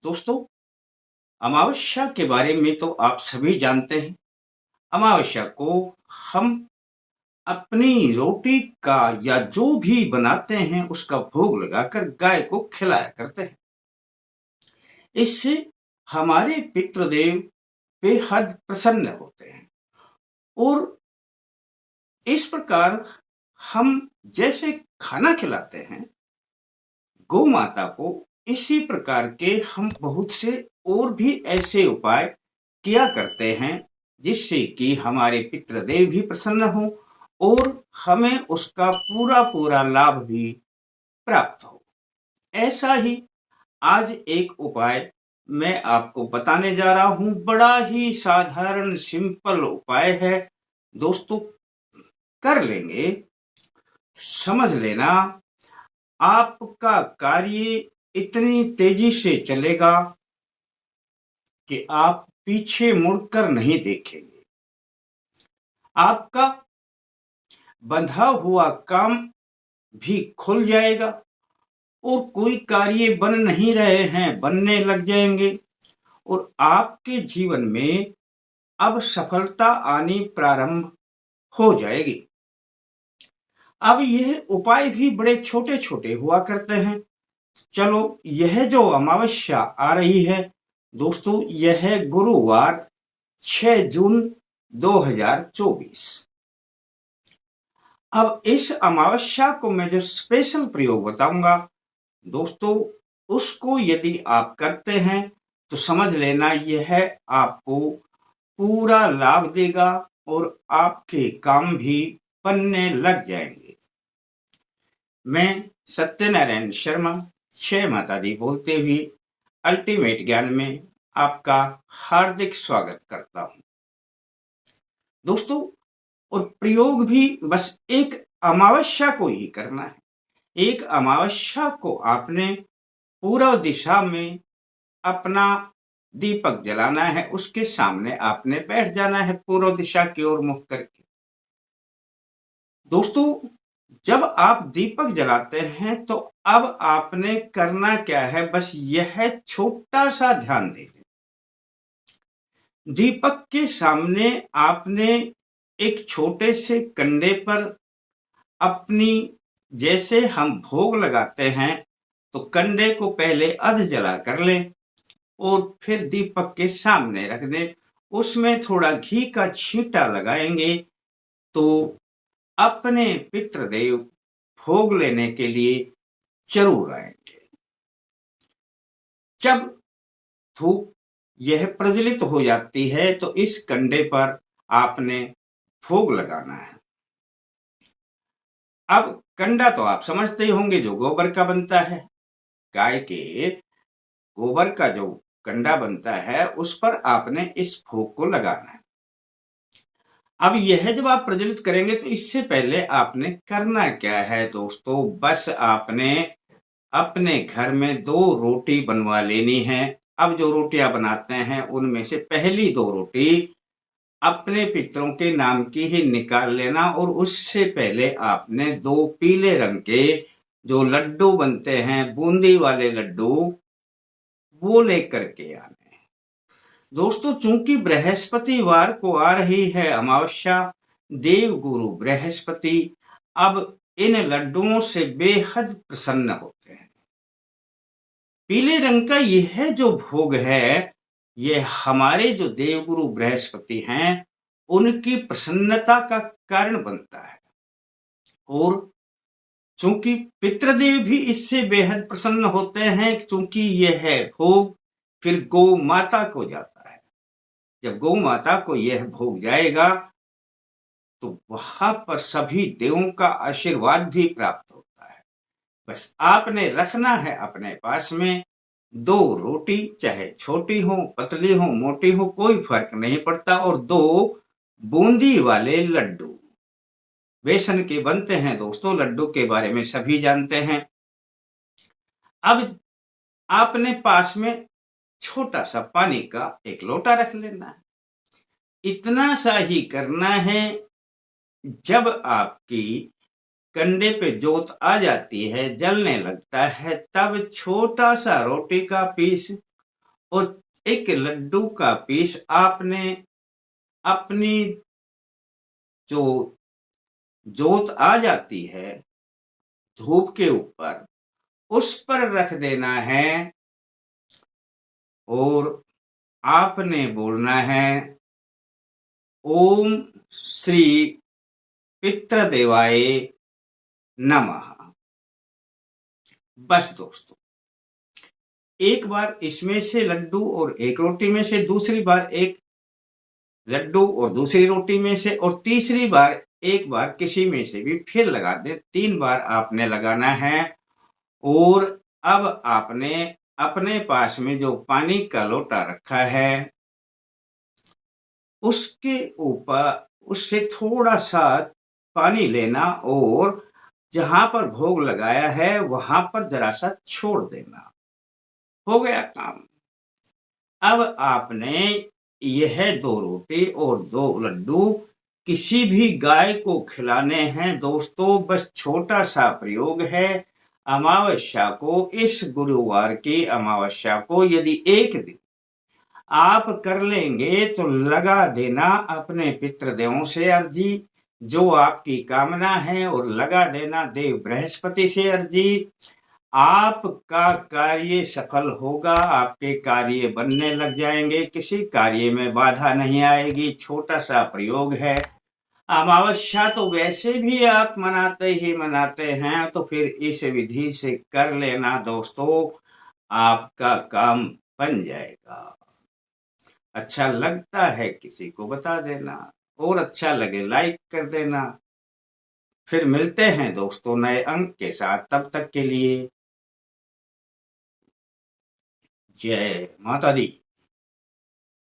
दोस्तों, अमावस्या के बारे में तो आप सभी जानते हैं। अमावस्या को हम अपनी रोटी का या जो भी बनाते हैं उसका भोग लगाकर गाय को खिलाया करते हैं। इससे हमारे पितृदेव बेहद प्रसन्न होते हैं और इस प्रकार हम जैसे खाना खिलाते हैं गौ माता को, इसी प्रकार के हम बहुत से और भी ऐसे उपाय किया करते हैं जिससे कि हमारे पितृदेव भी प्रसन्न हो और हमें उसका पूरा पूरा लाभ भी प्राप्त हो। ऐसा ही आज एक उपाय मैं आपको बताने जा रहा हूं। बड़ा ही साधारण सिंपल उपाय है दोस्तों, कर लेंगे, समझ लेना, आपका कार्य इतनी तेजी से चलेगा कि आप पीछे मुड़कर नहीं देखेंगे। आपका बंधा हुआ काम भी खुल जाएगा और कोई कार्य बन नहीं रहे हैं बनने लग जाएंगे और आपके जीवन में अब सफलता आनी प्रारंभ हो जाएगी। अब यह उपाय भी बड़े छोटे छोटे हुआ करते हैं। चलो, यह जो अमावस्या आ रही है दोस्तों, यह गुरुवार 6 जून 2024। अब इस अमावस्या को मैं जो स्पेशल प्रयोग बताऊंगा दोस्तों, उसको यदि आप करते हैं तो समझ लेना यह आपको पूरा लाभ देगा और आपके काम भी बनने लग जाएंगे। मैं सत्यनारायण शर्मा, जय माता दी बोलते हुए अल्टीमेट ज्ञान में आपका हार्दिक स्वागत करता हूं दोस्तों। और प्रयोग भी बस एक अमावस्या को ही करना है। एक अमावस्या को आपने पूर्व दिशा में अपना दीपक जलाना है, उसके सामने आपने बैठ जाना है पूर्व दिशा की ओर मुख करके। दोस्तों, जब आप दीपक जलाते हैं तो अब आपने करना क्या है, बस यह छोटा सा ध्यान दें। दीपक के सामने आपने एक छोटे से कंडे पर अपनी, जैसे हम भोग लगाते हैं तो कंडे को पहले अध जला कर लें और फिर दीपक के सामने रख दें। उसमें थोड़ा घी का छींटा लगाएंगे तो अपने पितृदेव भोग लेने के लिए जरूर आएंगे। जब धूप यह प्रज्वलित हो जाती है तो इस कंडे पर आपने भोग लगाना है। अब कंडा तो आप समझते ही होंगे, जो गोबर का बनता है। गाय के गोबर का जो कंडा बनता है उस पर आपने इस भोग को लगाना है। अब यह जब आप प्रज्वलित करेंगे तो इससे पहले आपने करना क्या है दोस्तों, बस आपने अपने घर में 2 रोटी बनवा लेनी है। अब जो रोटियां बनाते हैं उनमें से पहली 2 रोटी अपने पितरों के नाम की ही निकाल लेना और उससे पहले आपने 2 पीले रंग के जो लड्डू बनते हैं, बूंदी वाले लड्डू, वो लेकर के आने। दोस्तों, चूंकि बृहस्पतिवार को आ रही है अमावस्या, देव गुरु बृहस्पति अब इन लड्डुओं से बेहद प्रसन्न होते हैं। पीले रंग का यह जो भोग है, यह हमारे जो देवगुरु बृहस्पति हैं उनकी प्रसन्नता का कारण बनता है और चूंकि पितृदेव भी इससे बेहद प्रसन्न होते हैं, चूंकि यह भोग फिर गौ माता को जाता है। जब गौ माता को यह भोग जाएगा तो वहां पर सभी देवों का आशीर्वाद भी प्राप्त होता है। बस आपने रखना है अपने पास में 2 रोटी, चाहे छोटी हो, पतली हो, मोटी हो, कोई फर्क नहीं पड़ता, और 2 बूंदी वाले लड्डू। बेसन के बनते हैं दोस्तों, लड्डू के बारे में सभी जानते हैं। अब आपने पास में छोटा सा पानी का एक लोटा रख लेना है। इतना सा ही करना है, जब आपकी कंडे पे जोत आ जाती है, जलने लगता है, तब छोटा सा रोटी का पीस और एक लड्डू का पीस आपने अपनी जो जोत आ जाती है धूप के ऊपर, उस पर रख देना है और आपने बोलना है ओम श्री पितृदेवाय नमः। बस दोस्तों, एक बार इसमें से लड्डू और एक रोटी में से, दूसरी बार एक लड्डू और दूसरी रोटी में से, और तीसरी बार एक बार किसी में से भी फिर लगा दें। 3 बार आपने लगाना है। और अब आपने अपने पास में जो पानी का लोटा रखा है उसके ऊपर उससे थोड़ा सा पानी लेना और जहां पर भोग लगाया है वहां पर जरा सा छोड़ देना। हो गया काम। अब आपने यह 2 रोटी और 2 लड्डू किसी भी गाय को खिलाने हैं दोस्तों। बस छोटा सा प्रयोग है। अमावस्या को, इस गुरुवार की अमावस्या को यदि एक दिन आप कर लेंगे तो लगा देना अपने पितृदेवों से अर्जी, जो आपकी कामना है, और लगा देना देव बृहस्पति से अर्जी। आपका कार्य सफल होगा, आपके कार्य बनने लग जाएंगे, किसी कार्य में बाधा नहीं आएगी। छोटा सा प्रयोग है। अमावस्या तो वैसे भी आप मनाते ही मनाते हैं, तो फिर इस विधि से कर लेना दोस्तों, आपका काम बन जाएगा। अच्छा लगता है किसी को बता देना, और अच्छा लगे लाइक कर देना। फिर मिलते हैं दोस्तों नए अंक के साथ, तब तक के लिए जय माता दी।